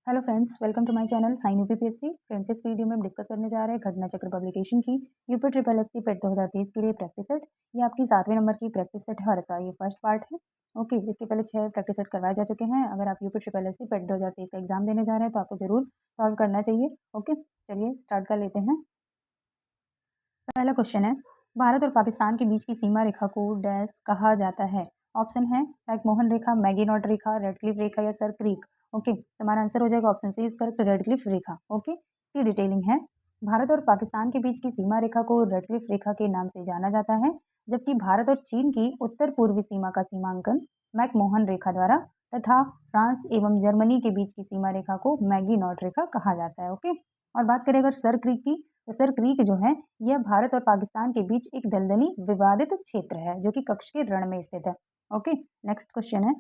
Hello friends, welcome to my channel sign UPPSC. Friends, इस video में हम discuss करने जा रहे हैं घटना चक्र पब्लिकेशन की यूपी ट्रिपल एससी पेट 2023 के लिए प्रैक्टिस सेट। ये आपकी 7वें नंबर की प्रैक्टिस सेट है और इसका ये फर्स्ट पार्ट है। ओके, इसके पहले 6 प्रैक्टिस सेट करवाए जा चुके हैं। अगर आप यूपी ट्रिपल एससी पेट 2023 का एग्जाम देने जा रहे हैं तो आपको जरूर सॉल्व करना चाहिए। ओके, चलिए स्टार्ट कर लेते हैं। पहला क्वेश्चन है, भारत और पाकिस्तान के बीच की सीमा रेखा को डैश कहा जाता है। ऑप्शन है मैकमोहन रेखा, मैगीनॉट रेखा, रेडक्लिफ रेखा या सर क्रीक। ओके, तुम्हारा आंसर हो जाएगा option C is correct, Radcliffe रेखा। ओके, की डिटेलिंग है, भारत और पाकिस्तान के बीच की सीमा रेखा को रेडक्लिफ रेखा के नाम से जाना जाता है, जबकि भारत और चीन की उत्तर पूर्वी सीमा का सीमांकन मैकमोहन रेखा द्वारा तथा फ्रांस एवं जर्मनी के बीच की सीमा रेखा को मैगीनॉट रेखा कहा जाता है। ओके, और बात करें अगर सर क्रीक की, तो सर क्रीक जो है यह भारत और पाकिस्तान के बीच एक दलदली विवादित क्षेत्र है जो कि कच्छ के रण में स्थित है। ओके, नेक्स्ट क्वेश्चन है,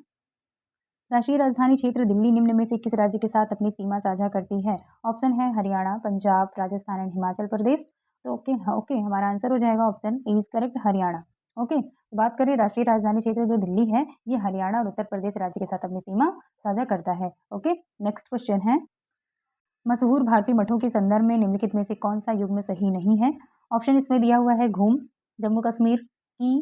राष्ट्रीय राजधानी क्षेत्र दिल्ली निम्न में से किस राज्य के साथ अपनी सीमा साझा करती है। ऑप्शन है हरियाणा, पंजाब, राजस्थान एंड हिमाचल प्रदेश। तो ओके, हमारा आंसर हो जाएगा option A is correct, Haryana. Okay, बात करें राष्ट्रीय राजधानी क्षेत्र जो दिल्ली है, ये हरियाणा और उत्तर प्रदेश राज्य के साथ अपनी सीमा साझा करता है। ओके, नेक्स्ट क्वेश्चन है, मशहूर भारतीय मठों के संदर्भ में निम्नलिखित में से कौन सा युग्म सही नहीं है। ऑप्शन इसमें दिया हुआ है घूम, जम्मू कश्मीर, की,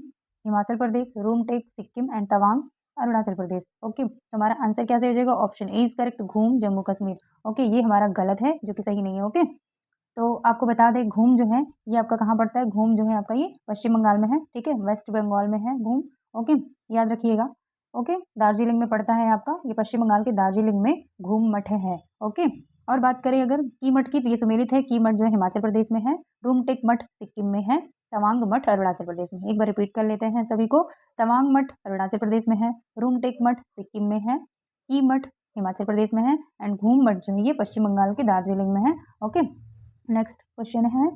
हिमाचल प्रदेश, रूमटेक, सिक्किम एंड तवांग, अरुणाचल प्रदेश। ओके, तो हमारा आंसर क्या से हो जाएगा, ऑप्शन ए इज करेक्ट, घूम, जम्मू कश्मीर। ओके, ये हमारा गलत है जो कि सही नहीं है। ओके, तो आपको बता दें घूम जो है ये आपका कहाँ पड़ता है, घूम जो है आपका ये पश्चिम बंगाल में है। ठीक है, वेस्ट बंगाल में है घूम। ओके, याद रखिएगा। ओके, दार्जिलिंग में पड़ता है आपका, ये पश्चिम बंगाल के दार्जिलिंग में घूम मठ है। ओके, और बात करें अगर की मठ की, तो ये सुमेलित है, की मठ जो है हिमाचल प्रदेश में है, रूमटेक मठ सिक्किम में है, तवांग मठ अरुणाचल प्रदेश में। एक बार रिपीट कर लेते हैं सभी को, तवांग मठ अरुणाचल प्रदेश में है, रूमटेक मठ सिक्किम में है, की मठ हिमाचल प्रदेश में है एंड घूम मठ जो है ये पश्चिम बंगाल के दार्जिलिंग में है। ओके, नेक्स्ट क्वेश्चन है,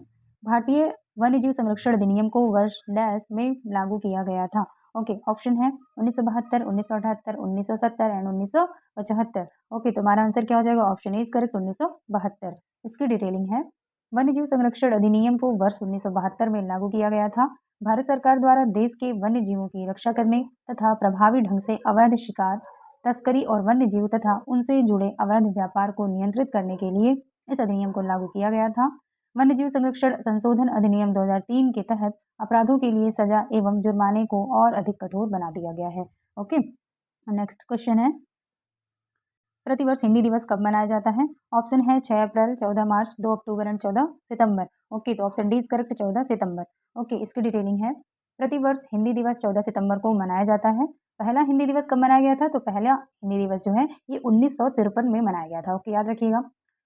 भारतीय वन्यजीव संरक्षण अधिनियम को वर्ष डैश में लागू किया गया था। ओके, ऑप्शन है 1972, 1978, 1970 एंड 1975। ओके, तो हमारा आंसर क्या हो जाएगा, ऑप्शन ए इज करेक्ट, 1972। इसकी डिटेलिंग है, वन्यजीव संरक्षण अधिनियम को वर्ष 1972 में लागू किया गया था। भारत सरकार द्वारा देश के वन्य जीवों की रक्षा करने तथा प्रभावी ढंग से अवैध शिकार, तस्करी और वन्य जीव तथा उनसे जुड़े अवैध व्यापार को नियंत्रित करने के लिए इस अधिनियम को लागू किया गया था। वन्यजीव संरक्षण संशोधन अधिनियम 2003 के तहत अपराधों के लिए सजा एवं जुर्माने को और अधिक कठोर बना दिया गया है। ओके, नेक्स्ट क्वेश्चन है, प्रतिवर्ष हिंदी दिवस कब मनाया जाता है। ऑप्शन है 6 अप्रैल, 14 मार्च, 2 अक्टूबर एंड 14 सितंबर। ओके, तो option D is correct, 14 September. Okay, इसकी डिटेलिंग है, प्रतिवर्ष हिंदी दिवस 14 सितंबर को मनाया जाता है। पहला हिंदी दिवस कब मनाया गया था, तो पहला हिंदी दिवस जो है ये 1953 में मनाया गया था। ओके, याद रखिएगा,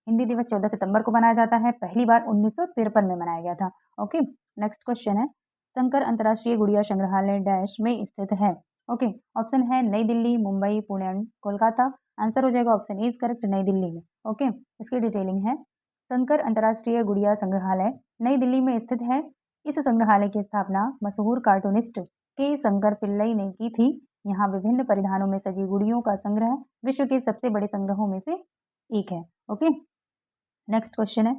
हिंदी दिवस 14 सितंबर को मनाया जाता है, पहली बार 1953 में मनाया गया था। ओके, नेक्स्ट क्वेश्चन है, शंकर अंतर्राष्ट्रीय गुड़िया संग्रहालय डैश में स्थित है। ओके, ऑप्शन है नई दिल्ली, मुंबई, पुणे एंड कोलकाता। आंसर हो जाएगा ऑप्शन ए इज करेक्ट, नई दिल्ली में। ओके, इसकी डिटेलिंग है, शंकर अंतर्राष्ट्रीय गुड़िया संग्रहालय नई दिल्ली में स्थित है। इस संग्रहालय की स्थापना मशहूर कार्टूनिस्ट के शंकर पिल्लई ने की थी। यहाँ विभिन्न परिधानों में सजी गुड़ियों का संग्रह विश्व के सबसे बड़े संग्रहों में से एक है। ओके, नेक्स्ट क्वेश्चन है,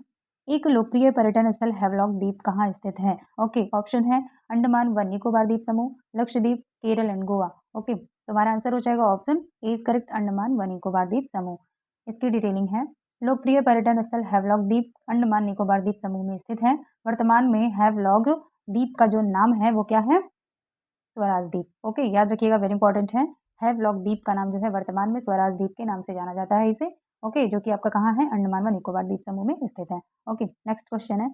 एक लोकप्रिय पर्यटन स्थल हैवलॉक द्वीप कहाँ स्थित है। ओके, ऑप्शन है अंडमान व निकोबार द्वीप समूह, लक्षद्वीप, केरल एंड गोवा। ओके, तुम्हारा आंसर हो जाएगा option A is correct, Andaman व निकोबार द्वीप समूह। इसकी डिटेलिंग है, लोकप्रिय पर्यटन स्थल हैवलॉक द्वीप अंडमान निकोबार द्वीप समूह में स्थित है। वर्तमान में हैवलॉक द्वीप का जो नाम है वो क्या है, स्वराज द्वीप। ओके, याद रखिएगा, वेरी इंपॉर्टेंट है, हैवलॉक द्वीप का नाम जो है वर्तमान में स्वराज द्वीप के नाम से जाना जाता है इसे। ओके, जो कि आपका कहाँ है, अंडमान व निकोबार द्वीप समूह में स्थित है। ओके, नेक्स्ट क्वेश्चन है,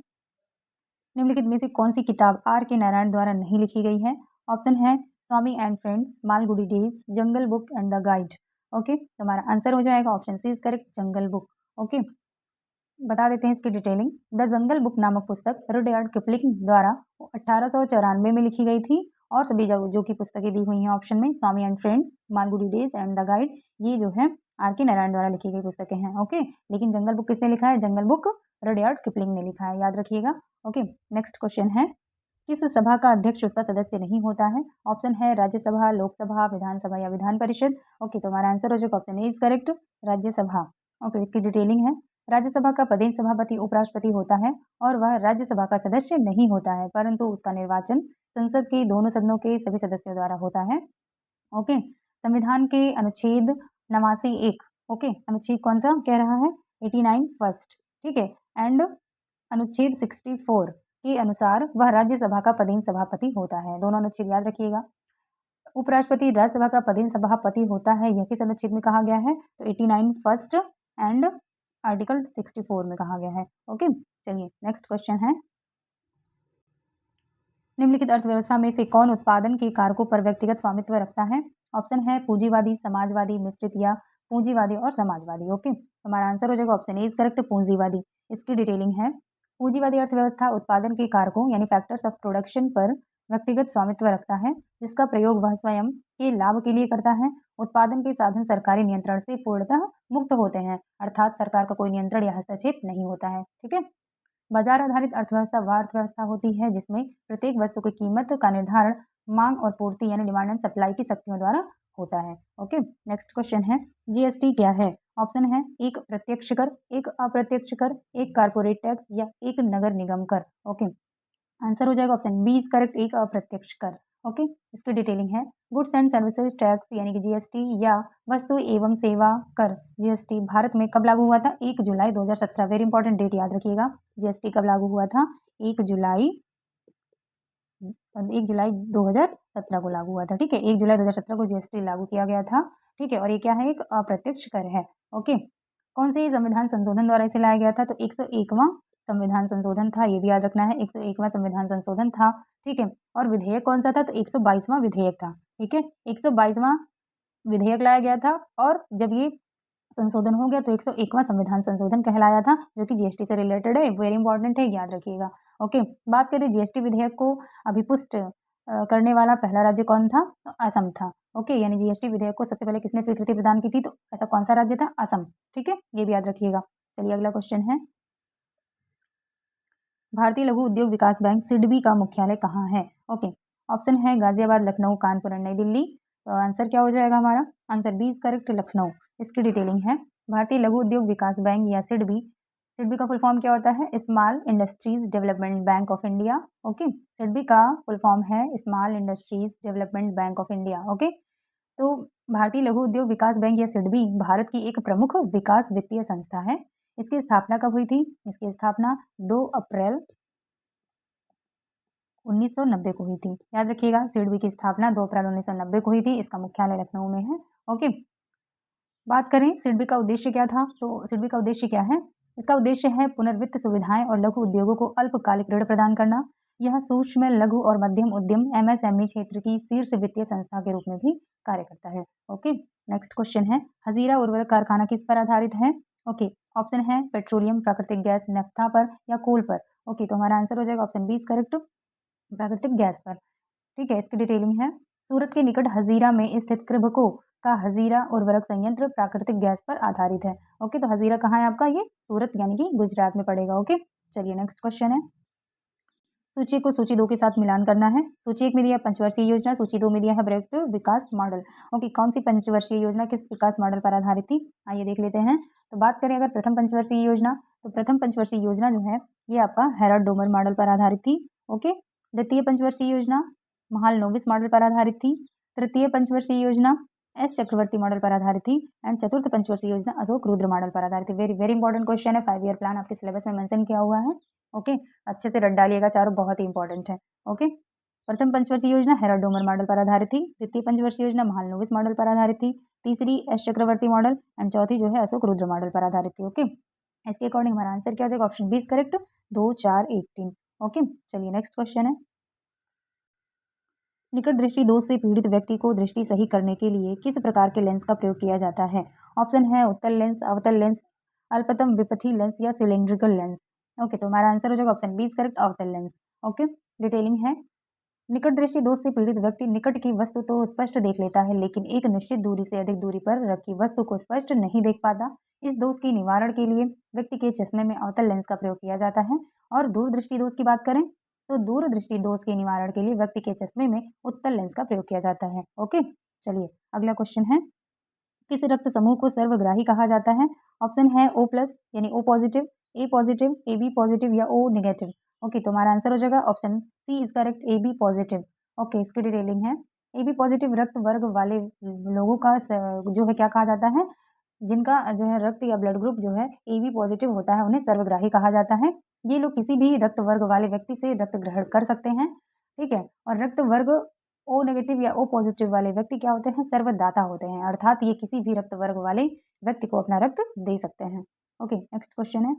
निम्नलिखित में से कौन सी किताब आर के नारायण द्वारा नहीं लिखी गई है। ऑप्शन है Swami and friends, Malgudi days, jungle book and the guide. Okay, तो हमारा आंसर हो जाएगा option C is correct, jungle book. Okay, बता देते हैं इसकी डिटेलिंग, द जंगल बुक नामक पुस्तक रुडयार्ड किपलिंग द्वारा 1894 में लिखी गई थी। और सभी जो की पुस्तकें दी हुई हैं ऑप्शन में, Swami and friends, Malgudi days and the guide, ये जो है आर के नारायण द्वारा लिखी गई पुस्तकें हैं। ओके, लेकिन जंगल बुक किसने लिखा है, जंगल बुक रुडयार्ड किपलिंग ने लिखा है, याद रखिएगा। ओके, नेक्स्ट क्वेश्चन है, किस सभा का अध्यक्ष उसका सदस्य नहीं होता है। ऑप्शन है राज्यसभा, लोकसभा, विधानसभा या विधान परिषद। ओके, तो हमारा आंसर हो जाएगा option A is correct, Rajya Sabha. Okay, इसकी डिटेलिंग है, राज्यसभा का पदेन सभापति उपराष्ट्रपति होता है और वह राज्यसभा का सदस्य नहीं होता है, परंतु उसका निर्वाचन संसद के दोनों सदनों के सभी सदस्यों द्वारा होता है। ओके, संविधान के अनुच्छेद 89(1) ओके, अनुच्छेद कौन सा कह रहा है? 89 फर्स्ट, ठीक है। एंड अनुच्छेद 64 के अनुसार वह राज्यसभा का पदेन सभापति होता है। दोनों अनुच्छेद याद रखिएगा। उपराष्ट्रपति राज्यसभा का पदेन सभापति होता है, यह किस अनुच्छेद में कहा गया है? तो 89 फर्स्ट एंड आर्टिकल 64 में कहा गया है। ओके, चलिए नेक्स्ट क्वेश्चन है, निम्नलिखित अर्थव्यवस्था में से कौन उत्पादन के कारकों पर व्यक्तिगत स्वामित्व रखता है? ऑप्शन है पूंजीवादी, समाजवादी, मिश्रित या पूंजीवादी और समाजवादी। ओके, हमारा आंसर हो जाएगा ऑप्शन ए इज करेक्ट, पूंजीवादी। इसकी डिटेलिंग है, पूंजीवादी अर्थव्यवस्था उत्पादन के कारकों यानी फैक्टर्स ऑफ प्रोडक्शन पर व्यक्तिगत स्वामित्व रखता है, जिसका प्रयोग वह स्वयं के लाभ के लिए करता है। उत्पादन के साधन सरकारी नियंत्रण से पूर्णतः मुक्त होते हैं, अर्थात सरकार का कोई नियंत्रण या हस्तक्षेप नहीं होता है। ठीक है। बाजार आधारित अर्थव्यवस्था वह अर्थव्यवस्था होती है जिसमें प्रत्येक वस्तु की कीमत का निर्धारण मांग और पूर्ति यानी डिमांड एंड सप्लाई की शक्तियों द्वारा होता है। ओके, नेक्स्ट क्वेश्चन है, जीएसटी क्या है? ऑप्शन है एक प्रत्यक्ष कर, एक अप्रत्यक्ष कर, एक कारपोरेट टैक्स या एक नगर निगम कर। ओके, आंसर हो जाएगा ऑप्शन बी इज करेक्ट, एक अप्रत्यक्ष कर। ओके, इसकी डिटेलिंग है, गुड्स एंड सर्विसेज टैक्स यानी कि जीएसटी या वस्तु एवं सेवा कर जीएसटी भारत में कब लागू हुआ था? 1 जुलाई 2017। वेरी इंपॉर्टेंट डेट याद रखिएगा। जीएसटी कब लागू हुआ था? 1 जुलाई 2017 को लागू हुआ था। ठीक है, 1 जुलाई 2017 को जीएसटी लागू किया गया था। ठीक है, और ये क्या है? एक अप्रत्यक्ष कर है। ओके, कौन से संविधान संशोधन द्वारा इसे लाया गया था? तो 101वां संविधान संशोधन था, ये भी याद रखना है, 101वां संविधान संशोधन था। ठीक है, और विधेयक कौन सा था? तो 122वां विधेयक था। ठीक है, 122वां विधेयक लाया गया था और जब ये संशोधन हो गया तो 101वां संविधान संशोधन कहलाया था, जो कि जीएसटी से रिलेटेड है। वेरी इंपॉर्टेंट है, याद रखिएगा। ओके, बात करें जीएसटी विधेयक को अभिपुष्ट करने वाला पहला राज्य कौन था? तो असम था। ओके, यानी जीएसटी विधेयक को सबसे पहले किसने स्वीकृति प्रदान की थी? तो ऐसा कौन सा राज्य था? असम। ठीक है, ये भी याद रखिएगा। चलिए अगला क्वेश्चन है, भारतीय लघु उद्योग विकास बैंक सिडबी का मुख्यालय कहाँ है? ओके, ऑप्शन है गाजियाबाद, लखनऊ, कानपुर और नई दिल्ली। तो आंसर क्या हो जाएगा हमारा? Answer B is correct, Lucknow. इसकी डिटेलिंग है, भारतीय लघु उद्योग विकास बैंक या सिडबी, सिडबी का फुल फॉर्म क्या होता है? Small industries development bank of India. Okay, SIDBI का फुल फॉर्म है small industries development bank of India. Okay, तो भारतीय लघु उद्योग विकास बैंक या सिडबी भारत की एक प्रमुख विकास वित्तीय संस्था है। इसकी स्थापना कब हुई थी? इसकी स्थापना 2 अप्रैल 1990 को हुई थी। याद रखिएगा, सिडबी की स्थापना 2 अप्रैल 1990 को हुई थी। इसका मुख्यालय लखनऊ में है। ओके, बात करें सिडबी का उद्देश्य क्या था? तो सिडबी का उद्देश्य क्या है? इसका उद्देश्य है पुनर्वित्त सुविधाएं और लघु उद्योगों को अल्पकालिक ऋण प्रदान करना। यह सूक्ष्म, लघु और मध्यम उद्यम एमएसएमई क्षेत्र की शीर्ष वित्तीय संस्था के रूप में भी कार्य करता है। ओके, नेक्स्ट क्वेश्चन है, हजीरा उर्वरक कारखाना किस पर आधारित है? ओके, ऑप्शन है पेट्रोलियम, प्राकृतिक गैस, नेफ्था पर या कोल पर। ओके, तो हमारा आंसर हो जाएगा ऑप्शन बी इज करेक्ट, प्राकृतिक गैस पर। ठीक है, इसकी डिटेलिंग है, सूरत के निकट हजीरा में स्थित कृभको का हजीरा उर्वरक संयंत्र प्राकृतिक गैस पर आधारित है। ओके, तो हजीरा कहाँ है आपका? ये सूरत यानी कि गुजरात में पड़ेगा। ओके, चलिए नेक्स्ट क्वेश्चन है, सूची को सूची 2 के साथ मिलान करना है। सूची 1 में दिया पंचवर्षीय योजना, सूची 2 में दिया है ब्रेक विकास मॉडल। ओके, कौन सी पंचवर्षीय योजना किस विकास मॉडल पर आधारित थी? आइए देख लेते हैं। तो बात करें अगर प्रथम पंचवर्षीय योजना, तो प्रथम पंचवर्षीय योजना जो है ये आपका हेराल्ड डोमर मॉडल पर आधारित थी। ओके, द्वितीय पंचवर्षीय योजना महालनोबिस मॉडल पर आधारित थी। तृतीय पंचवर्षीय योजना एस चक्रवर्ती मॉडल पर आधारित थी एंड चतुर्थ पंचवर्षीय योजना अशोक रुद्र मॉडल पर आधारित थी। वेरी वेरी इंपॉर्टेंट क्वेश्चन है, 5 ईयर प्लान आपके सिलेबस में मेंशन किया हुआ है। ओके, अच्छे से रट डालिएगा, चारों बहुत ही इंपॉर्टेंट है। ओके, प्रथम पंचवर्षीय योजना हेराल्ड डोमर मॉडल पर आधारित थी, द्वितीय पंचवर्षीय योजना महालनोबिस मॉडल पर आधारित थी, तीसरी एस चक्रवर्ती मॉडल एंड चौथी जो है अशोक रुद्र मॉडल पर आधारित थी। ओके, इसके अकॉर्डिंग हमारा आंसर क्या हो जाएगा? Option B is correct, 2 4 1 3। Okay, चलिए नेक्स्ट क्वेश्चन है, निकट दृष्टि दोष से पीड़ित व्यक्ति को दृष्टि सही करने के लिए किस प्रकार के लेंस का प्रयोग किया जाता है? ऑप्शन है उत्तल लेंस, अवतल लेंस, अल्पतम विपथी लेंस या सिलिंड्रिकल लेंस। ओके, तो हमारा आंसर हो जाएगा ऑप्शन बी इज करेक्ट, अवतल लेंस। ओके, डिटेलिंग है, निकट दृष्टि दोष से पीड़ित व्यक्ति निकट की वस्तु तो स्पष्ट देख लेता है लेकिन एक निश्चित दूरी से अधिक दूरी पर रखी वस्तु को स्पष्ट नहीं देख पाता। इस दोष के निवारण के लिए व्यक्ति के चश्मे में अवतल लेंस का प्रयोग किया जाता है। और दूरदृष्टि दोष की बात करें तो दूरदृष्टि दोष के निवारण के लिए व्यक्ति के चश्मे में उत्तल लेंस का प्रयोग किया जाता है। ओके, चलिए अगला क्वेश्चन है, किस रक्त समूह को सर्वग्राही कहा जाता है? ऑप्शन है ओ प्लस यानी O positive, A positive, A B positive या ओ नेगेटिव। ओके, तो हमारा आंसर हो जाएगा option C is correct, A B positive. Okay, इसकी डिटेलिंग है, ए बी पॉजिटिव रक्त वर्ग वाले लोगों का जो है क्या कहा जाता है? जिनका जो है रक्त या ब्लड ग्रुप जो है AB पॉजिटिव होता है उन्हें सर्वग्राही कहा जाता है। ये लोग किसी भी रक्त वर्ग वाले व्यक्ति से रक्त ग्रहण कर सकते हैं, ठीक है? और रक्त वर्ग O नेगेटिव या O पॉजिटिव वाले व्यक्ति क्या होते हैं? सर्वदाता होते हैं, अर्थात ये किसी भी रक्त वर्ग वाले व्यक्ति को अपना रक्त दे सकते हैं। ओके, नेक्स्ट क्वेश्चन है,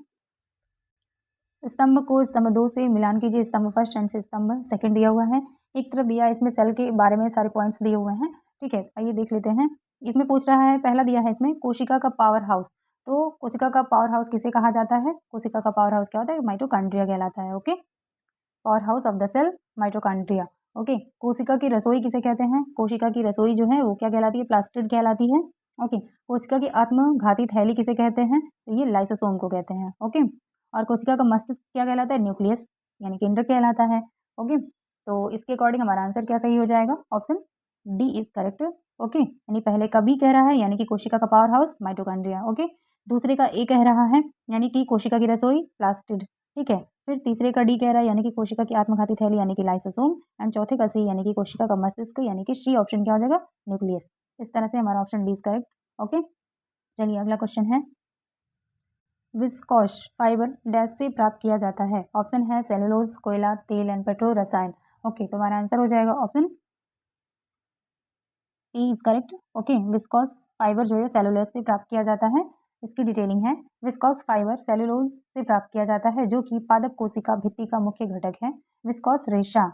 स्तंभ को स्तंभ 2 से मिलान कीजिए। स्तंभ फर्स्ट एंड से स्तंभ सेकंड दिया हुआ है। एक तरफ दिया है, इसमें सेल के बारे में सारे पॉइंट्स दिए हुए हैं, ठीक है? आइए देख लेते हैं। इसमें पूछ रहा है, पहला दिया है इसमें कोशिका का पावर हाउस। तो कोशिका का पावर हाउस किसे कहा जाता है? कोशिका का पावर हाउस क्या होता है? माइटोकॉन्ड्रिया कहलाता है। Okay, power house of the cell mitochondria. Okay, कोशिका की रसोई किसे कहते हैं? कोशिका की रसोई जो है वो क्या कहलाती है? प्लास्टिड कहलाती है। ओके, कोशिका की आत्मघाती थैली किसे कहते हैं? तो ये लाइसोसोम को कहते हैं। ओके, और कोशिका का मस्तिष्क क्या कहलाता है? न्यूक्लियस यानी केंद्रक कहलाता है। ओके, तो इसके अकॉर्डिंग हमारा आंसर क्या सही हो जाएगा? Option D is correct. Okay, यानी पहले का बी कह रहा है यानी कि कोशिका का पावर हाउस माइटोकॉन्ड्रिया। ओके, दूसरे का ए कह रहा है यानी कि कोशिका की रसोई प्लास्टिड, ठीक है? फिर तीसरे का डी कह रहा है यानी कि कोशिका की आत्मघाती थैली यानी कि लाइसोसोम, एंड चौथे का सी यानी कि कोशिका का मस्तिष्क यानी कि सी ऑप्शन क्या हो जाएगा? न्यूक्लियस। इस तरह से हमारा option D is correct. Okay, चलिए अगला क्वेश्चन है, विस्कोस फाइबर डैश से प्राप्त किया जाता है। ऑप्शन है सेलुलोज, कोयला, तेल एंड पेट्रो रसायन। ओके, तो हमारा आंसर हो जाएगा option A is correct. Okay, viscose fibre जो है सेलुलोज से प्राप्त किया जाता है। इसकी डिटेलिंग है, विस्कोस फाइबर सेलुलोज से प्राप्त किया जाता है जो कि पादप कोशिका भित्ति का मुख्य घटक है। विस्कोस रेशा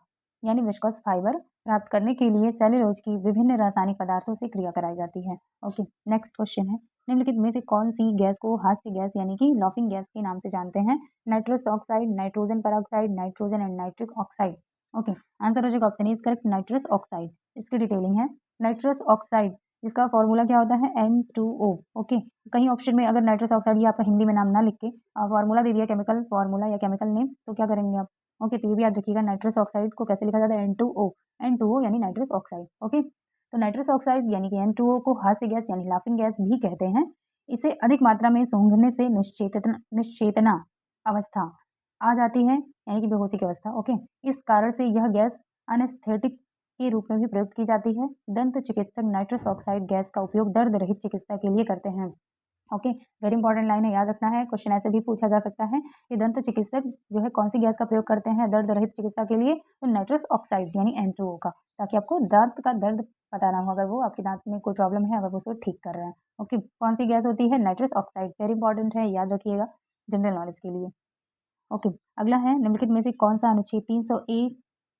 यानी विस्कोस फाइबर प्राप्त करने के लिए सेलुलोज की विभिन्न रासायनिक पदार्थों से क्रिया कराई जाती है। ओके, नेक्स्ट क्वेश्चन है, निम्नलिखित में से कौन सी गैस को हास्य गैस यानी कि लॉफिंग गैस के नाम से जानते हैं? Nitrous oxide, nitrogen peroxide, nitrogen and nitric oxide. Okay, answer हो जाएगा option A is correct, nitrous oxide. इसकी डिटेलिंग है, नाइट्रस ऑक्साइड जिसका फॉर्मूला क्या होता है? N2O। ओके, कहीं ऑप्शन में अगर नाइट्रस ऑक्साइड ये आपका हिंदी में नाम ना लिख के फॉर्मूला दे दिया, केमिकल फॉर्मूला या केमिकल नेम, तो क्या करेंगे आप? ओके, तो ये भी याद रखिएगा, नाइट्रस ऑक्साइड को कैसे लिखा जाता है? N2O। N2O यानी नाइट्रस ऑक्साइड। ओके, तो नाइट्रस ऑक्साइड यानी कि N2O को हास्य गैस यानी लाफिंग गैस भी कहते हैं। इसे अधिक मात्रा में सूंघने से निश्चेतना अवस्था आ जाती है यानी कि बेहोशी की अवस्था। ओके, इस कारण से यह गैस अनेस्थेटिक के रूप में भी प्रयुक्त की जाती है। दंत चिकित्सक नाइट्रस ऑक्साइड गैस का उपयोग दर्द रहित चिकित्सा के लिए करते हैं। ओके, वेरी इंपॉर्टेंट लाइन है, याद रखना है, क्वेश्चन ऐसे भी पूछा जा सकता है कि दंत चिकित्सक जो है कौन सी गैस का प्रयोग करते हैं दर्द रहित चिकित्सा के लिए? तो नाइट्रस ऑक्साइड यानी N2O का, ताकि आपको दांत का दर्द पता ना हो अगर वो आपके दांत में कोई प्रॉब्लम है, अगर वो उसको ठीक कर रहे हैं। ओके, कौन सी गैस होती है? Nitrous oxide. वेरी इंपॉर्टेंट है, याद रखिएगा जनरल नॉलेज के लिए। ओके, अगला है, निम्नलिखित में से कौन सा अनुच्छेद 301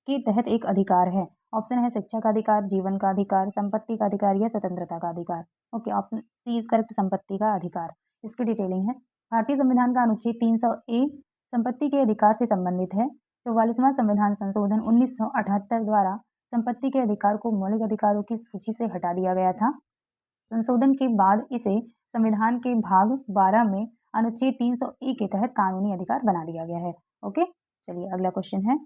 के तहत एक अधिकार है? ऑप्शन है शिक्षा का अधिकार, जीवन का अधिकार, संपत्ति का अधिकार या स्वतंत्रता का अधिकार। Okay, option C is correct, संपत्ति का अधिकार। इसकी डिटेलिंग है, भारतीय संविधान का अनुच्छेद 300A संपत्ति के अधिकार से संबंधित है। 44वां संविधान संशोधन 1978 द्वारा संपत्ति के अधिकार को मौलिक अधिकारों की सूची से हटा दिया गया था। संशोधन के बाद इसे संविधान के भाग 12 में अनुच्छेद 301 के तहत कानूनी अधिकार बना दिया गया है। ओके, चलिए अगला क्वेश्चन है,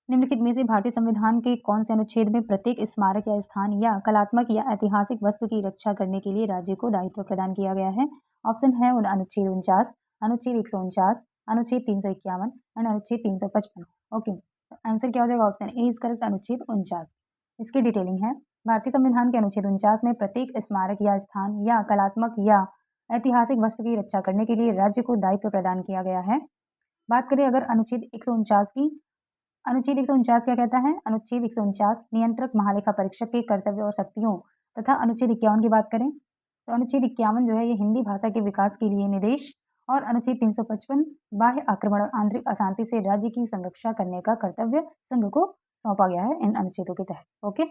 निम्नलिखित में से भारतीय संविधान के कौन से अनुच्छेद में प्रत्येक स्मारक या स्थान या कलात्मक या ऐतिहासिक वस्तु की रक्षा करने के लिए राज्य को दायित्व प्रदान किया गया है? ऑप्शन है अनुच्छेद 49, अनुच्छेद 149, अनुच्छेद 351 एंड अनुच्छेद 355। ओके, आंसर क्या हो जाएगा? ऑप्शन ए इज करेक्ट, अनुच्छेद 49। इसकी डिटेलिंग है, भारतीय संविधान के अनुच्छेद 49 में प्रत्येक स्मारक या स्थान या कलात्मक या ऐतिहासिक वस्तु की रक्षा करने के लिए राज्य को दायित्व प्रदान किया गया है। बात करें अगर अनुच्छेद 149 की, अनुच्छेद 149 क्या कहता है? अनुच्छेद 149 नियंत्रक महालेखा परीक्षक के कर्तव्य और शक्तियों तथा अनुच्छेद 51 की बात करें तो अनुच्छेद 51 जो है ये हिंदी भाषा के विकास के लिए निर्देश, और अनुच्छेद 355 बाह्य आक्रमण और आंतरिक अशांति से राज्य की संरक्षा करने का कर्तव्य संघ को सौंपा गया है इन अनुच्छेदों के तहत। ओके,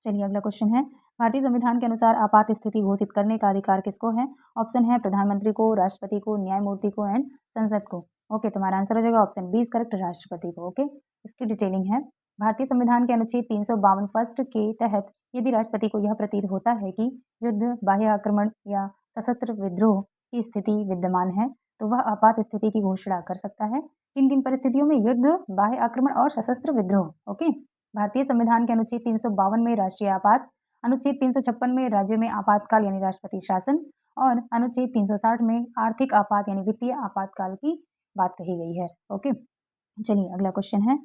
चलिए अगला क्वेश्चन है, भारतीय संविधान के अनुसार आपात स्थिति घोषित करने का अधिकार किसको है? ऑप्शन है प्रधानमंत्री को, राष्ट्रपति को, न्यायमूर्ति को एंड संसद को। ओके, तुम्हारा आंसर हो जाएगा ऑप्शन बी इज करेक्ट, राष्ट्रपति को। ओके, इसकी डिटेलिंग है, भारतीय संविधान के अनुच्छेद 352 फर्स्ट के तहत यदि राष्ट्रपति को यह प्रतीत होता है कि युद्ध, बाह्य आक्रमण या सशस्त्र विद्रोह की स्थिति विद्यमान है तो वह आपात स्थिति की घोषणा कर सकता है। किन किन परिस्थितियों में? युद्ध, बाह्य आक्रमण और सशस्त्र विद्रोह। ओके, भारतीय संविधान के अनुच्छेद 352 में राष्ट्रीय आपात, अनुच्छेद 356 में राज्य में आपातकाल यानी राष्ट्रपति शासन, और अनुच्छेद 360 में आर्थिक आपात यानी वित्तीय आपातकाल की बात कही गई है। ओके, चलिए अगला क्वेश्चन है,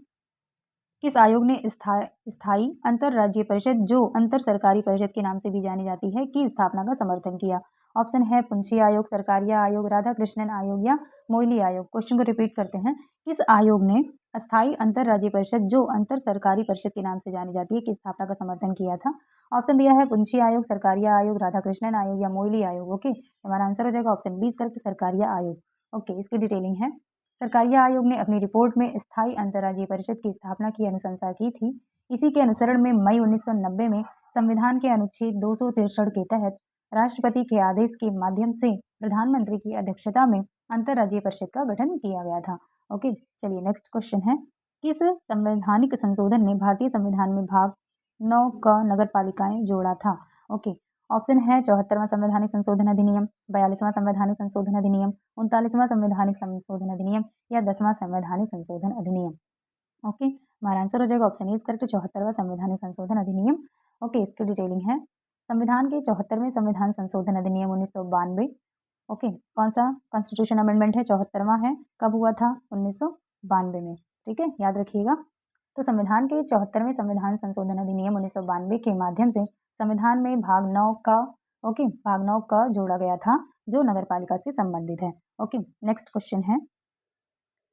किस आयोग ने स्थायी अंतरराज्यीय परिषद, जो अंतर सरकारी परिषद के नाम से भी जानी जाती है, की स्थापना का समर्थन किया? ऑप्शन है पुंछी आयोग, सरकारिया आयोग, राधाकृष्णन आयोग या मोइली आयोग। क्वेश्चन को रिपीट करते हैं। किस आयोग ने अस्थायी अंतरराज्यीय परिषद, जो अंतर सरकारी परिषद के नाम से जानी जाती है, की स्थापना का समर्थन किया था? ऑप्शन दिया है पुंछी आयोग, सरकारिया आयोग, राधाकृष्णन आयोग या मोइली आयोग। ओके, हमारा आंसर हो जाएगा ऑप्शन बी करेक्ट, सरकारिया आयोग। ओके, इसकी डिटेलिंग है। सरकारिया आयोग ने अपनी रिपोर्ट में स्थायी अंतर्राज्यीय परिषद की स्थापना की अनुशंसा की थी। इसी के अनुसरण में मई 1990 में संविधान के अनुच्छेद 263 के तहत राष्ट्रपति के आदेश के माध्यम से प्रधानमंत्री की अध्यक्षता में अंतर्राज्यीय परिषद का गठन किया गया था। ओके, चलिए नेक्स्ट क्वेश्चन है। किस संवैधानिक संशोधन ने भारतीय संविधान में भाग 9 क नगर पालिकाएं जोड़ा था? ओके, ऑप्शन है 74वां संवैधानिक संशोधन अधिनियम, 42वां संवैधानिक संशोधन अधिनियम, 39वां संवैधानिक संशोधन अधिनियम या 10वां संवैधानिक संशोधन अधिनियम। ओके, हमारा आंसर हो जाएगा ऑप्शन ए करेक्ट, 74वां संवैधानिक संशोधन अधिनियम। ओके, इसकी डिटेलिंग है। संविधान के 74वें संविधान संशोधन अधिनियम 1992। ओके, कौन सा कॉन्स्टिट्यूशन अमेंडमेंट है? 74वां है। कब हुआ था? 1992 में। ठीक है, याद रखिएगा। तो संविधान के 74वें संविधान संशोधन अधिनियम 1992 के माध्यम से संविधान में भाग 9 का भाग 9 का जोड़ा गया था, जो नगर पालिका से संबंधित है। ओके, नेक्स्ट क्वेश्चन है।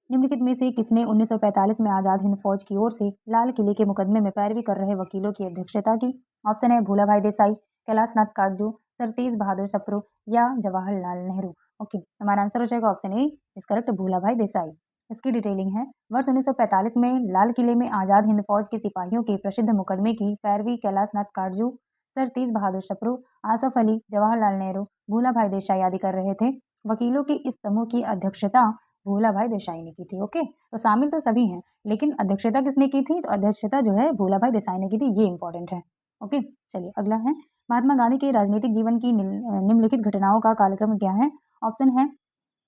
निम्नलिखित में से किसने 1945 में आजाद हिंद फौज की ओर से लाल किले के मुकदमे में पैरवी कर रहे वकीलों की अध्यक्षता की? ऑप्शन है भूला भाई देसाई, कैलाश नाथ काटजू, सर तेज बहादुर सप्रू या जवाहरलाल नेहरू। ओके, हमारा आंसर हो जाएगा ऑप्शन ए इस करेक्ट, भूला भाई देसाई। इसकी डिटेलिंग है। वर्ष 1945 में लाल किले में आजाद हिंद फौज के सिपाहियों के प्रसिद्ध मुकदमे की पैरवी कैलाश नाथ काटजू, सर तेज बहादुर सप्रू, आसफ अली, जवाहरलाल नेहरू, भूला भाई देसाई आदि कर रहे थे। वकीलों की इस समूह की अध्यक्षता भूला भाई देसाई ने की थी। ओके, तो शामिल तो सभी हैं, लेकिन अध्यक्षता किसने की थी? तो अध्यक्षता जो है भूला भाई देसाई ने की थी, ये इंपॉर्टेंट है। ओके, चलिए अगला है। महात्मा गांधी के राजनीतिक जीवन की निम्नलिखित घटनाओं का कालक्रम क्या है? ऑप्शन है,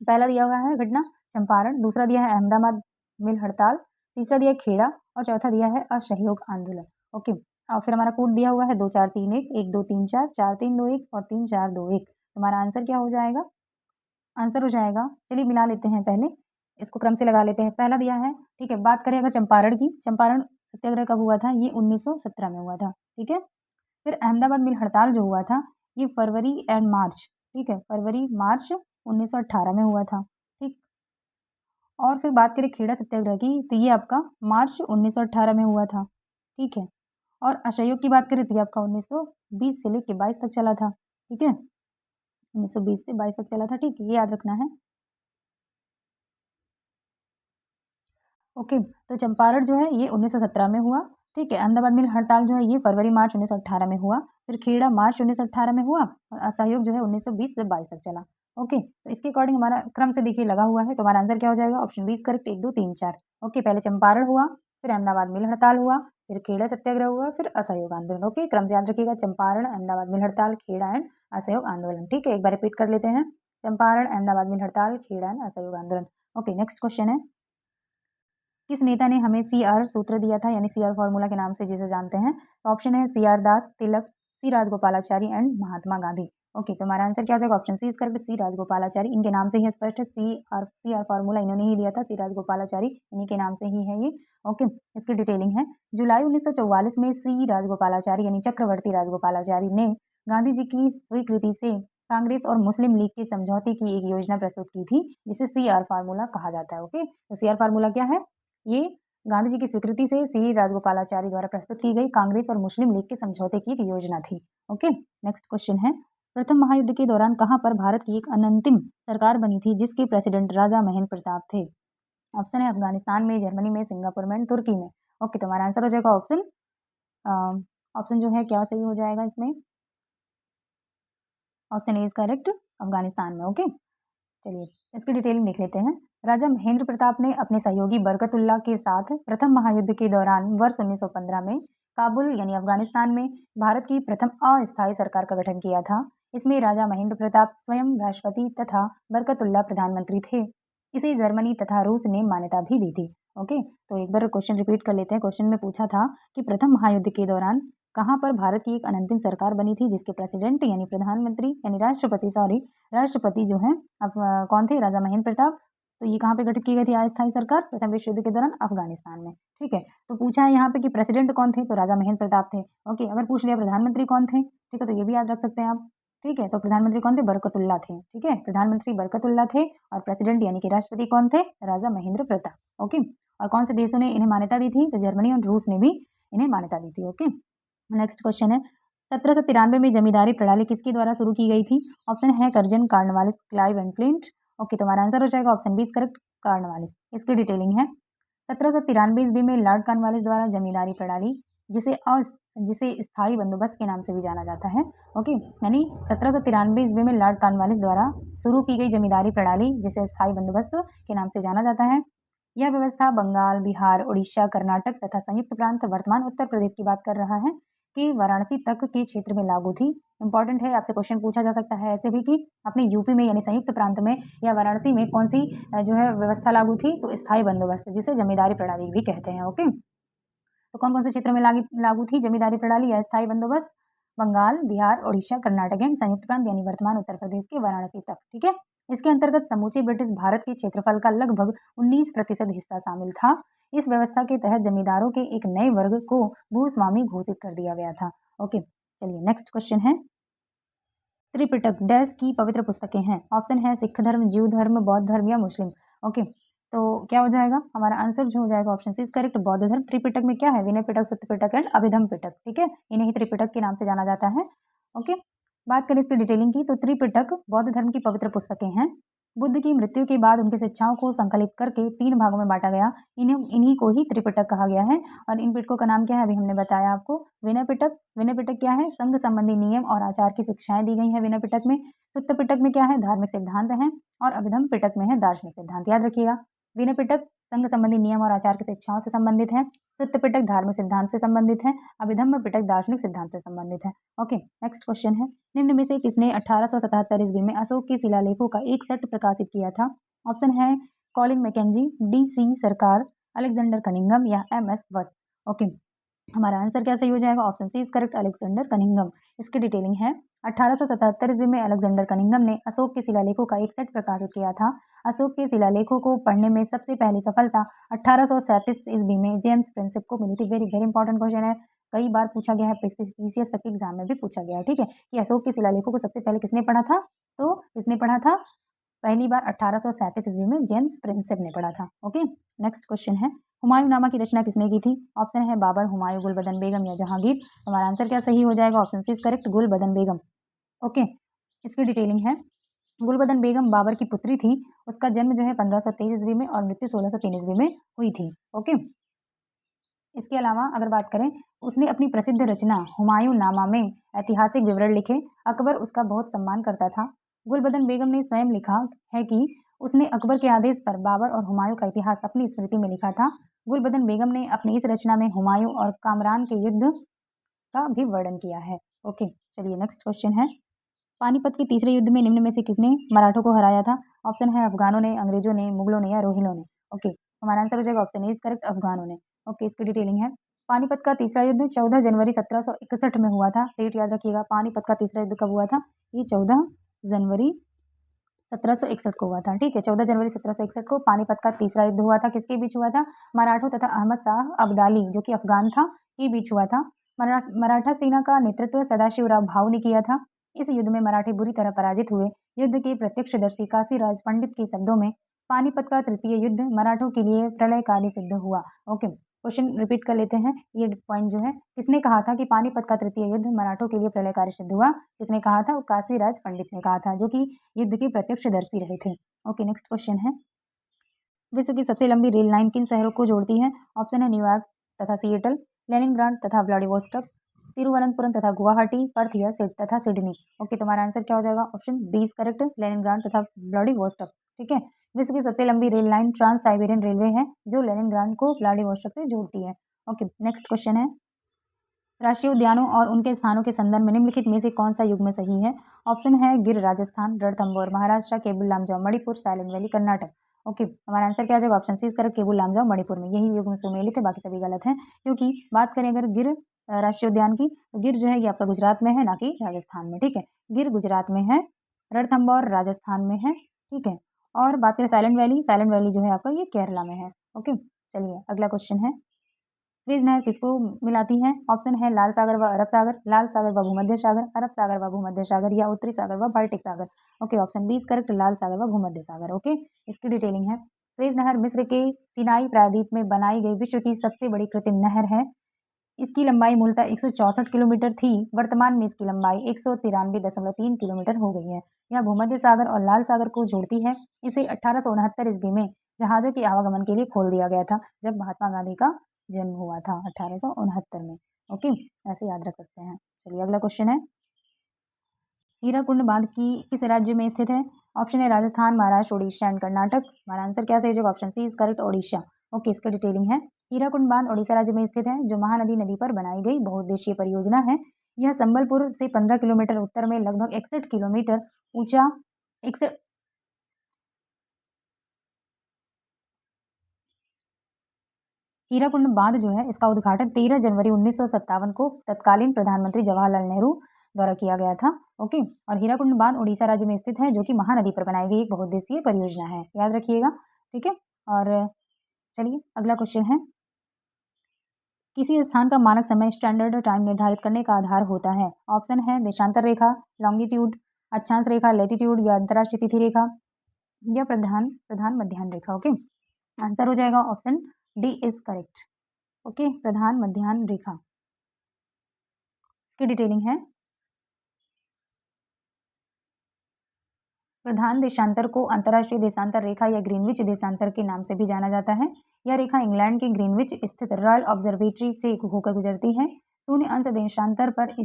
पहला दिया हुआ है घटना चंपारण, दूसरा दिया है अहमदाबाद मिल हड़ताल, तीसरा दिया है खेड़ा और चौथा दिया है असहयोग आंदोलन। ओके, और फिर हमारा कोड दिया हुआ है 2 4 3 1, 1 2 3 4, 4 3 2 1 और 3 4 2 1। हमारा आंसर क्या हो जाएगा? आंसर हो जाएगा, चलिए मिला लेते हैं, पहले इसको क्रम से लगा लेते हैं। पहला दिया है, ठीक है, बात करें अगर चंपारण की, चंपारण सत्याग्रह कब हुआ था? ये 1917 में हुआ था। ठीक है, फिर अहमदाबाद मिल हड़ताल जो हुआ था, ये फरवरी एंड मार्च, ठीक है, फरवरी मार्च 1918 में हुआ था। ठीक, और फिर बात करें खेड़ा सत्याग्रह की, तो ये आपका मार्च 1918 में हुआ था। ठीक है, और असहयोग की बात करें तो ये आपका 1920 से लेके 22 तक चला था। ठीक है, 1920 से 22 तक चला था। ठीक, ये याद रखना है। ओके, तो चंपारण जो है ये 1917 में हुआ। ठीक है, अहमदाबाद मिल हड़ताल जो है ये फरवरी मार्च 1918 में हुआ। फिर खेड़ा मार्च 1918 में हुआ और असहयोग जो है 1920 से 22 तक चला। ओके, तो इसके अकॉर्डिंग हमारा क्रम से देखिए लगा हुआ है, तो हमारा आंसर क्या हो जाएगा? Option B correct, 1 2 3 4। ओके, पहले चंपारण हुआ, फिर अहमदाबाद मिल हड़ताल हुआ, फिर खेड़ा सत्याग्रह हुआ, फिर असहयोग आंदोलन। ओके, क्रम से याद रखिएगा, चंपारण, अहमदाबाद मिल हड़ताल, खेड़ा एंड असहयोग आंदोलन। ठीक है, एक बार रिपीट कर लेते हैं। चंपारण, अहमदाबाद मिल हड़ताल, खेड़ा एंड असहयोग आंदोलन। ओके, नेक्स्ट क्वेश्चन है। किस नेता ने हमें सीआर सूत्र दिया था, यानी सीआर फॉर्मूला के नाम से जिसे जानते हैं? तो ऑप्शन है CR Das, Tilak, C Rajagopalachari and Mahatma Gandhi. Okay, तो हमारा आंसर क्या हो जाएगा? Option C is correct, C Rajagopalachari. इनके नाम से ही स्पष्ट है, सीआर फॉर्मूला इन्होंने ही दिया था, सी राजगोपालाचारी, इन्हीं के नाम से ही है ये। ओके, इसकी डिटेलिंग है। जुलाई 1944 में सी राजगोपालाचारी यानी चक्रवर्ती राजगोपालाचारी ने गांधी जी की स्वीकृति से कांग्रेस और मुस्लिम लीग के समझौते की एक योजना प्रस्तुत की थी, जिसे सीआर फार्मूला कहा जाता है। ओके, तो सीआर फार्मूला क्या है? ये गांधी जी की स्वीकृति से सी राजगोपालाचारी द्वारा प्रस्तुत की गई कांग्रेस और मुस्लिम लीग के समझौते की एक योजना थी। ओके, नेक्स्ट क्वेश्चन है। प्रथम महायुद्ध के दौरान कहां पर भारत की एक अनंतिम सरकार बनी थी, जिसके प्रेसिडेंट राजा महेंद्र प्रताप थे? ऑप्शन है अफगानिस्तान में, जर्मनी में, सिंगापुर में, तुर्की में। ओके, तो हमारा आंसर हो जाएगा ऑप्शन ऑप्शन जो है क्या सही हो जाएगा इसमें? Option A is correct, Afghanistan में। ओके, चलिए इसकी डिटेलिंग देख लेते हैं। राजा महेंद्र प्रताप ने अपने सहयोगी बरकतुल्लाह के साथ प्रथम महायुद्ध के दौरान वर्ष 1915 में काबुल यानी अफगानिस्तान में भारत की प्रथम अस्थायी सरकार का गठन किया था। इसमें राजा महेंद्र प्रताप स्वयं राष्ट्रपति तथा बरकतुल्लाह प्रधानमंत्री थे। इसे जर्मनी तथा रूस ने मान्यता भी दी थी। ओके, तो एक बार क्वेश्चन रिपीट कर लेते हैं। क्वेश्चन में पूछा था कि प्रथम महायुद्ध के दौरान कहाँ पर भारत की एक अनंतिम सरकार बनी थी, जिसके प्रेसिडेंट यानी प्रधानमंत्री यानी राष्ट्रपति जो है अब कौन थे? राजा महेंद्र प्रताप। तो ये कहाँ पे गठित की गई थी अस्थायी सरकार? प्रथम विश्व युद्ध के दौरान अफगानिस्तान में, ठीक है। तो पूछा है यहाँ पे कि प्रेसिडेंट कौन थे? तो राजा महेंद्र प्रताप थे। ओके, अगर पूछ लिया प्रधानमंत्री कौन थे? ठीक है, तो ये भी याद रख सकते हैं आप। ठीक है, तो प्रधानमंत्री कौन थे? बरकतुल्ला थे। ठीक है, प्रधानमंत्री बरकतुल्ला थे और प्रेसिडेंट यानी कि राष्ट्रपति कौन थे? राजा महेंद्र प्रताप। ओके, और कौन से देशों ने इन्हें मान्यता दी थी? तो जर्मनी और रूस ने भी इन्हें मान्यता दी थी। ओके, नेक्स्ट क्वेश्चन है 1793 में जमींदारी प्रणाली किसके द्वारा शुरू की गई थी? ऑप्शन है Curzon, Cornwallis, Clive and Flint. Okay, तो हमारा आंसर हो जाएगा option B is correct, Cornwallis. इसकी डिटेलिंग है 1793 ईस्वी में लॉर्ड कॉर्नवालिस द्वारा जमींदारी प्रणाली जिसे स्थायी बंदोबस्त के नाम से भी जाना जाता है। ओके, यानी 1793 ईस्वी में लॉर्ड कॉर्नवालिस द्वारा शुरू की गई जमींदारी प्रणाली जिसे स्थायी बंदोबस्त के नाम से जाना जाता है। यह व्यवस्था बंगाल, बिहार, उड़ीसा, कर्नाटक तथा संयुक्त प्रांत वर्तमान उत्तर प्रदेश की बात कर रहा है कि वाराणसी तक के क्षेत्र में लागू थी। इंपॉर्टेंट है, आपसे क्वेश्चन पूछा जा सकता है ऐसे भी कि अपने यूपी में यानी संयुक्त प्रांत में या वाराणसी में कौन सी जो है व्यवस्था लागू थी? तो स्थायी बंदोबस्त, जिसे जमींदारी प्रणाली भी कहते हैं। ओके, तो कौन कौन से क्षेत्रों में लागू थी जमींदारी प्रणाली या स्थायी बंदोबस्त? बंगाल, बिहार, उड़ीसा, कर्नाटक एंड संयुक्त प्रांत यानी वर्तमान उत्तर प्रदेश के वाराणसी तक। ठीक है, इसके अंतर्गत समूचे ब्रिटिश भारत के क्षेत्रफल का लगभग 19% हिस्सा शामिल था। इस व्यवस्था के तहत जमींदारों के एक नए वर्ग को भूस्वामी घोषित कर दिया गया था। ओके, चलिए नेक्स्ट क्वेश्चन है त्रिपिटक डैश की पवित्र पुस्तकें हैं? ऑप्शन है सिख धर्म, जीव धर्म, बौद्ध धर्म या मुस्लिम। ओके, तो क्या हो जाएगा? हमारा आंसर जो हो जाएगा ऑप्शन सी इज करेक्ट, बौद्ध धर्म। त्रिपिटक में क्या है? विनय पिटक, सत्य पिटक एंड अभिधम पिटक। ठीक है, इन्हें ही त्रिपिटक के नाम से जाना जाता है। ओके, बात करें इसकी डिटेलिंग की तो त्रिपिटक बौद्ध धर्म की पवित्र पुस्तकें हैं। बुद्ध की मृत्यु के बाद उनकी शिक्षाओं को संकलित करके 3 भागों में बांटा गया। इन्हीं को ही त्रिपिटक कहा गया है। और इन पिटकों का नाम क्या है? अभी हमने बताया आपको, विनय पिटक। विनय पिटक क्या है? संघ संबंधी नियम और आचार की शिक्षाएं दी गई हैं विनय पिटक में। सुत्त पिटक में क्या है? धार्मिक सिद्धांत हैं। और अभिधम पिटक में है दार्शनिक सिद्धांत। याद रखिएगा, विनय पिटक संघ संबंधी नियम और आचार की शिक्षाओं से संबंधित है। सुत्त पिटक धार्मिक सिद्धांत से संबंधित है। अभिधम्म पिटक दार्शनिक सिद्धांत से संबंधित है। ओके, नेक्स्ट क्वेश्चन है निम्न में से किसने 1877 ईस्वी में अशोक के शिलालेखों का एक सेट प्रकाशित किया था? ऑप्शन है Colin Mackenzie, D C. Sarkar, Alexander Cunningham या एम.एस. वत्स। ओके, हमारा आंसर क्या सही हो जाएगा? Option C is correct, Alexander Cunningham. इसकी डिटेलिंग है 1877 ईस्वी में अलेक्जेंडर कनिंघम ने अशोक के शिलालेखों का एक सेट प्रकाशित किया था। अशोक के शिलालेखों को पढ़ने में सबसे पहली सफलता 1837 ईस्वी में जेम्स प्रिंसेप को मिली थी। वेरी वेरी इंपॉर्टेंट क्वेश्चन है, कई बार पूछा गया है, पीसीएस तक के एग्जाम में भी पूछा गया है। ठीक है, कि अशोक के शिलालेखों को सबसे पहले किसने पढ़ा था? तो किसने पढ़ा था पहली बार? 1837 ईस्वी में जेम्स प्रिंसेप ने पढ़ा था। ओके, नेक्स्ट क्वेश्चन है हुमायूंनामा की रचना किसने की थी? ऑप्शन है बाबर, हुमायूं, गुलबदन बेगम या जहांगीर। हमारा आंसर क्या सही हो जाएगा? Option C is correct, Gulbadan Begum. Okay, इसकी डिटेलिंग है गुलबदन बेगम बाबर की पुत्री थी। उसका जन्म जो है 1523 ईस्वी में और मृत्यु 1603 ईस्वी में हुई थी। ओके, इसके अलावा अगर बात करें, उसने अपनी प्रसिद्ध रचना हुमायूंनामा में ऐतिहासिक विवरण लिखे। अकबर उसका बहुत सम्मान करता था। गुलबदन बेगम ने स्वयं लिखा है कि उसने अकबर के आदेश पर बाबर और हुमायूं का इतिहास अपनी स्मृति में लिखा था। गुलबदन बेगम ने अपनी इस रचना में हुमायूं और कामरान के युद्ध का भी वर्णन किया है। ओके, चलिए नेक्स्ट क्वेश्चन है पानीपत के तीसरे युद्ध में निम्न में से किसने मराठों को हराया था? ऑप्शन है अफगानों ने, अंग्रेजों ने, मुगलों ने या रोहिलों ने। ओके, हमारा आंसर हो जाएगा ऑप्शन ए इज करेक्ट, अफगानों ने। ओके, इसकी डिटेलिंग है पानीपत का तीसरा युद्ध 14 जनवरी 1761 में हुआ था। डेट याद रखिएगा, पानीपत का तीसरा युद्ध कब हुआ था? ये 14 जनवरी 1761 को हुआ था। ठीक है, 14 जनवरी 1761 को पानीपत का तीसरा युद्ध हुआ था। किसके बीच हुआ था? मराठों तथा अहमद शाह अब्दाली जो कि अफगान था, के बीच हुआ था। मराठा सेना का नेतृत्व सदाशिवराव भाऊ ने किया था। इस युद्ध में मराठे बुरी तरह पराजित हुए। युद्ध के प्रत्यक्षदर्शी काशीराज पंडित के शब्दों में पानीपत का तृतीय युद्ध मराठों के लिए प्रलयकारी सिद्ध हुआ। ओके, क्वेश्चन रिपीट कर लेते हैं। ये पॉइंट जो है किसने कहा था कि पानीपत का तृतीय युद्ध मराठों के लिए प्रलयकारी सिद्ध हुआ? किसने कहा था? काशीराज पंडित ने कहा था, जो कि युद्ध के प्रत्यक्षदर्शी रहे थे। ओके, नेक्स्ट क्वेश्चन है विश्व की सबसे लंबी रेल लाइन किन शहरों को जोड़ती है? ऑप्शन है न्यूयॉर्क तथा सिएटल, लेनिनग्राड तथा व्लादिवोस्टॉक, तिरुवनंतपुरम तथा गुवाहाटी, पर्थ या तथा सिडनी। ओके, तुम्हारा आंसर क्या हो जाएगा? Option B is correct, Leningrad तथा व्लादिवोस्टॉक। ठीक है, विश्व की सबसे लंबी rail line trans Siberian railway है जो लेनिनग्राड को व्लादिवोस्टॉक से जोड़ती है। ओके, नेक्स्ट क्वेश्चन है राष्ट्रीय उद्यानों और उनके स्थानों के संदर्भ में निम्नलिखित में से कौन सा युग्म सही है? ऑप्शन है गिर राजस्थान, रणथंभौर महाराष्ट्र, केबुल लामजाओ मणिपुर, साइलेंट वैली कर्नाटक। ओके, हमारा आंसर क्या हो जाएगा? Option C is correct, Keibul Lamjao Manipur में। यही युग्म सुमेलित है, बाकी सभी गलत हैं। क्योंकि बात करें अगर गिर राष्ट्रीय उद्यान की, तो गिर जो है ये आपका गुजरात में है, ना कि राजस्थान में। ठीक है, गिर गुजरात में है, रणथंभौर राजस्थान में है। ठीक है, और बात करें साइलेंट वैली जो है आपका ये केरला में है। ओके, चलिए अगला क्वेश्चन है, स्वेज नहर किसको मिलाती है? ऑप्शन है लाल सागर व अरब सागर, लाल सागर व भूमध्य सागर, अरब सागर व भूमध्य सागर या उत्तरी सागर व बाल्टिक सागर। Okay, option B is correct, लाल सागर व भूमध्य सागर। ओके, इसकी डिटेलिंग है, स्वेज नहर मिस्र के सिनाई प्रायद्वीप में बनाई गई विश्व की सबसे बड़ी कृत्रिम नहर है। इसकी लंबाई मूलतः 164 किलोमीटर थी, वर्तमान में इसकी लंबाई 193.3 किलोमीटर हो गई है। यह भूमध्य सागर और लाल सागर को जोड़ती है। इसे 1869 ईस्वी में जहाजों के आवागमन के लिए खोल दिया गया था, जब महात्मा गांधी का जन्म हुआ था 1869 में। ओके, ऐसे याद रख सकते हैं। चलिए अगला क्वेश्चन है, हीराकुंड बांध की किस राज्य में स्थित है? ऑप्शन है राजस्थान, महाराष्ट्र, उड़ीसा एंड कर्नाटक। हमारा आंसर क्या सही होगा? Option C is correct, Odisha. Okay, इसका डिटेलिंग है, हीराकुंड बांध ओडिशा राज्य में स्थित है, जो महानदी नदी पर बनाई गई बहुउद्देशीय परियोजना है। यह संबलपुर से 15 किलोमीटर उत्तर में लगभग 61 किलोमीटर ऊंचा 61 हीराकुंड बांध जो है इसका उद्घाटन 13 जनवरी 1957 को तत्कालीन प्रधानमंत्री जवाहरलाल नेहरू द्वारा किया गया था। ओके, और हीराकुंड बांध उड़ीसा राज्य में स्थित है, जो कि महानदी पर बनाई गई एक बहुउद्देशीय परियोजना है, याद रखिएगा। ठीक है, और चलिए अगला क्वेश्चन है, किसी स्थान का मानक समय स्टैंडर्ड टाइम निर्धारित करने का आधार होता है? ऑप्शन है देशांतर रेखा, लॉन्गिट्यूड, अक्षांश रेखा, लैटिट्यूड या अंतर्राष्ट्रीय तिथि रेखा या प्रधान प्रधान मध्याह्न रेखा। ओके, आंसर हो जाएगा option D is correct. Okay, प्रधान मध्याह्न रेखा की डिटेलिंग है, प्रधान देशांतर को अंतर्राष्ट्रीय देशांतर रेखा या ग्रीनविच देशांतर के नाम से भी जाना जाता है। यह रेखा इंग्लैंड के ग्रीनविच स्थित रॉयल ऑब्जर्वेटरी से होकर गुजरती है। शून्य अंश देशांतर पर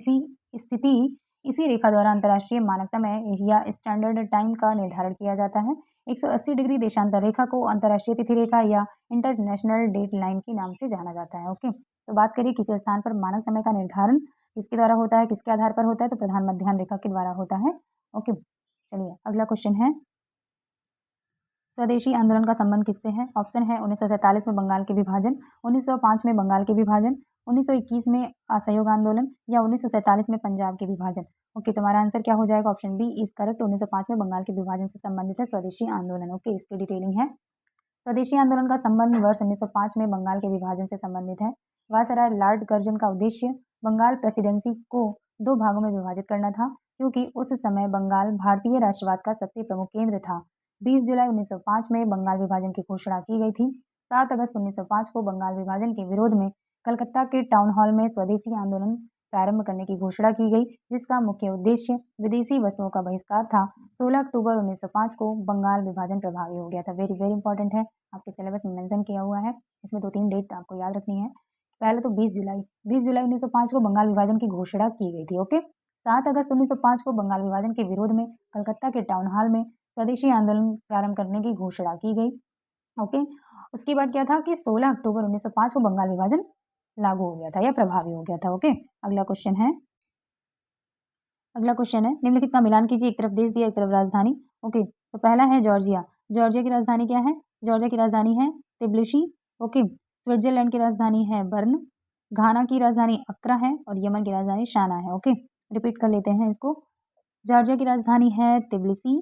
इसी रेखा द्वारा अंतर्राष्ट्रीय मानक समय या स्टैंडर्ड टाइम का निर्धारण किया जाता है। 180 डिग्री देशांतर रेखा को अंतर्राष्ट्रीय तिथि रेखा या इंटरनेशनल डेट लाइन के नाम से जाना जाता है। ओके, तो बात करिए किसी स्थान पर मानक समय का निर्धारण किसके द्वारा होता है, किसके आधार पर होता है? तो प्रधान मध्याह्न रेखा के द्वारा होता है। ओके, चलिए अगला क्वेश्चन है, स्वदेशी आंदोलन का संबंध किससे है? ऑप्शन है 1947 में बंगाल के विभाजन, 1905 में बंगाल के विभाजन, 1921 में असहयोग आंदोलन या 1947 में पंजाब के विभाजन। ओके, तुम्हारा आंसर क्या हो जाएगा? ऑप्शन बी इज करेक्ट, 1905 में बंगाल के विभाजन से संबंधित है स्वदेशी आंदोलन। ओके, इसकी डिटेलिंग है, स्वदेशी आंदोलन का संबंध वर्ष 1905 में बंगाल के विभाजन से संबंधित है। वायसराय लॉर्ड कर्जन का उद्देश्य बंगाल प्रेसिडेंसी को दो भागों में विभाजित करना था, क्योंकि उस समय बंगाल भारतीय राष्ट्रवाद का सबसे प्रमुख केंद्र था। 20 जुलाई 1905 में बंगाल विभाजन की घोषणा की गई थी। 7 अगस्त 1905 को बंगाल विभाजन के विरोध में कलकत्ता के टाउन हॉल में स्वदेशी आंदोलन प्रारंभ करने की घोषणा की गई, जिसका मुख्य उद्देश्य विदेशी वस्तुओं का बहिष्कार था। 16 अक्टूबर 1905 को बंगाल विभाजन प्रभावी हो गया था। वेरी वेरी इंपॉर्टेंट है, आपके सिलेबस में मेंशन किया हुआ है। इसमें 2-3 डेट आपको याद रखनी है। पहले तो 20 जुलाई 1905 को बंगाल विभाजन की घोषणा की गई थी। ओके, 7 अगस्त 1905 को बंगाल विभाजन के विरोध में कलकत्ता के टाउन हॉल में स्वदेशी आंदोलन प्रारंभ करने की घोषणा की गई। ओके, उसके बाद क्या था कि 16 अक्टूबर 1905 को बंगाल विभाजन लागू हो गया था या प्रभावी हो गया था। ओके, अगला क्वेश्चन है, निम्नलिखित का मिलान कीजिए, एक तरफ देश दिया एक तरफ राजधानी। ओके, तो पहला है जॉर्जिया। जॉर्जिया की राजधानी क्या है? जॉर्जिया की राजधानी है तिब्लिसी। ओके, स्विट्जरलैंड की राजधानी है बर्न, घाना की राजधानी अक्रा है और यमन की राजधानी शाना है। ओके, रिपीट कर लेते हैं इसको, जॉर्जिया की राजधानी है तिब्लिसी,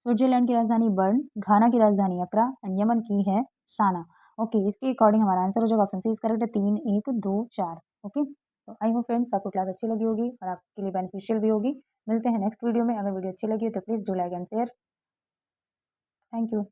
स्विट्जरलैंड की राजधानी बर्न, घाना की राजधानी अक्रा एंड यमन की है साना। ओके, इसके अकॉर्डिंग हमारा आंसर हो जाएगा option C is correct, 3 1 2 4। Okay, तो आई होप फ्रेंड्स आपको क्लास अच्छी लगी होगी और आपके लिए बेनिफिशियल भी होगी। मिलते हैं नेक्स्ट वीडियो में। अगर वीडियो अच्छी लगी हो तो please do like and share. Thank you.